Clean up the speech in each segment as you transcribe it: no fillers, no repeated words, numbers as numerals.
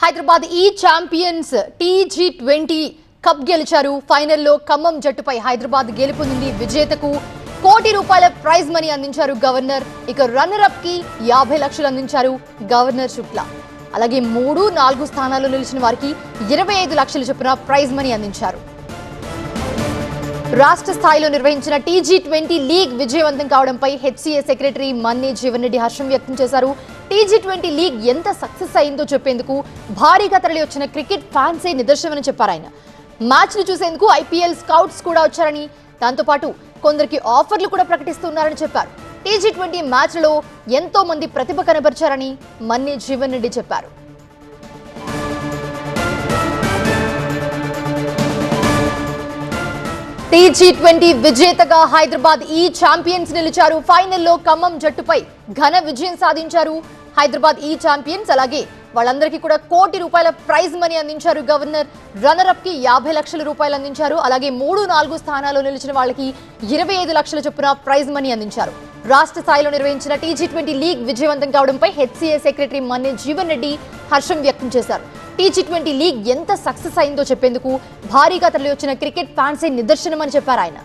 హైదరాబాద్ ఈ champions TG20 cup గెలిచారు. ఫైనల్లో ఖమ్మం జట్టుపై హైదరాబాద్ గెలుపొందింది. విజేతకు ₹1,00,00,000 ప్రైజ్ మనీ అందించారు గవర్నర్. ఇక రన్నర్ అప్ కి 50 లక్షలు అందించారు గవర్నర్ శుక్లా. అలాగే 3, 4 స్థానాల్లో నిలిచిన వారికి 25 లక్షల చొప్పున ప్రైజ్ మనీ అందించారు. రాష్ట్ర స్థాయిలో నిర్వహించిన TG20 లీగ్ విజయవంతం కావడంపై HCA సెక్రటరీ మన్నే జీవన్ రెడ్డి హర్షం వ్యక్తం చేశారు. TG20 లీగ్ ఎంత సక్సెస్ అయిందో చెప్పేందుకు భారీగా తరలి వచ్చిన క్రికెట్ ఫ్యాన్సే నిదర్శనమని చెప్పారు ఆయన. మ్యాచ్లు చూసేందుకు IPL స్కౌట్స్ కూడా వచ్చారని, దాంతోపాటు కొందరికి ఆఫర్లు కూడా ప్రకటిస్తున్నారని చెప్పారు. TG20 మ్యాచ్లలో ఎంతో మంది ప్రతిభ కనబరిచారని మన్నే జీవన్ రెడ్డి చెప్పారు. TG20 విజేతగా హైదరాబాద్ ఈ ఛాంపియన్స్ నిలిచారు. ఫైనల్లో ఖమ్మం జట్టుపై ఘన విజయం సాధించారు హైదరాబాద్ ఈ ఛాంపియన్స్. అలాగే వాళ్ళందరికీ కూడా ₹1,00,00,000 ప్రైజ్ మనీ అందించారు గవర్నర్. రన్నర్ అప్ కి 50 లక్షల రూపాయలు అందించారు. అలాగే 3, 4 స్థానాల్లో నిలిచిన వాళ్ళకి 25 లక్షల చొప్పున ప్రైజ్ మనీ అందించారు. రాష్ట్ర స్థాయిలో నిర్వహించిన TG20 లీగ్ విజయవంతం కావడంపై HCA సెక్రటరీ మన్నే జీవన్ రెడ్డి హర్షం వ్యక్తం చేశారు. TG20 లీగ్ ఎంత సక్సెస్ అయిందో చెప్పేందుకు భారీగా తరలి వచ్చిన క్రికెట్ ఫ్యాన్సే నిదర్శనమని చెప్పారు ఆయన.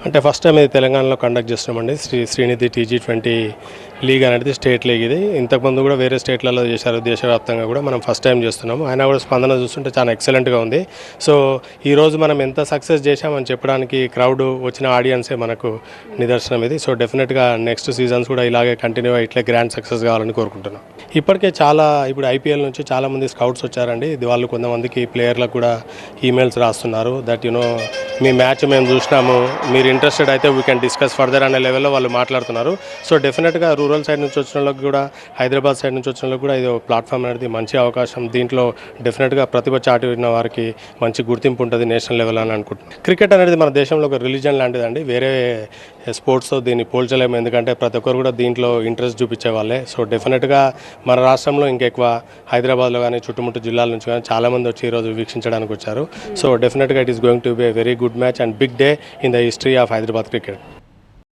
అంటే ఫస్ట్ టైం ఇది తెలంగాణలో కండక్ట్ చేస్తున్నామండి. శ్రీనిధి TG20 లీగ్ అనేది స్టేట్ లీగ్. ఇది ఇంతకుముందు కూడా వేరే స్టేట్లలో చేశారు, దేశవ్యాప్తంగా కూడా మనం ఫస్ట్ టైం చేస్తున్నాము. అయినా కూడా స్పందన చూస్తుంటే చాలా ఎక్సలెంట్గా ఉంది. సో ఈరోజు మనం ఎంత సక్సెస్ చేశామని చెప్పడానికి క్రౌడ్ వచ్చిన ఆడియన్సే మనకు నిదర్శనం ఇది. సో డెఫినెట్గా నెక్స్ట్ సీజన్స్ కూడా ఇలాగే కంటిన్యూ ఇట్లా గ్రాండ్ సక్సెస్ కావాలని కోరుకుంటున్నాం. ఇప్పటికే ఇప్పుడు IPL నుంచి చాలామంది స్కౌట్స్ వచ్చారండి. ఇది వాళ్ళు కొంతమందికి ప్లేయర్లకు కూడా ఈమెయిల్స్ రాస్తున్నారు దట్ మీ మ్యాచ్ మేము చూసినాము, మీరు ఇంట్రెస్టెడ్ అయితే వీ కెన్ డిస్కస్ ఫర్దర్ అనే లెవెల్లో వాళ్ళు మాట్లాడుతున్నారు. సో డెఫినెట్గా రూరల్ సైడ్ నుంచి వచ్చిన వాళ్ళకి కూడా, హైదరాబాద్ సైడ్ నుంచి వచ్చిన వాళ్ళకి కూడా ఇది ప్లాట్ఫామ్ అనేది మంచి అవకాశం. దీంట్లో డెఫినెట్గా ప్రతిభ చాటిన వారికి మంచి గుర్తింపు ఉంటుంది నేషనల్ లెవెల్ అని అనుకుంటున్నాను. క్రికెట్ అనేది మన దేశంలో ఒక రిలీజన్ లాంటిదండి. వేరే స్పోర్ట్స్తో దీన్ని పోల్చలేము, ఎందుకంటే ప్రతి ఒక్కరు కూడా దీంట్లో ఇంట్రెస్ట్ చూపించే వాళ్ళే. సో డెఫినెట్గా మన రాష్ట్రంలో ఇంకెక్కువ హైదరాబాద్లో కానీ చుట్టుముట్టు జిల్లాల నుంచి కానీ చాలామంది వచ్చి ఈరోజు వీక్షించడానికి వచ్చారు. సో డెఫినెట్గా it is going to be a very good match and big day in the history of Hyderabad cricket.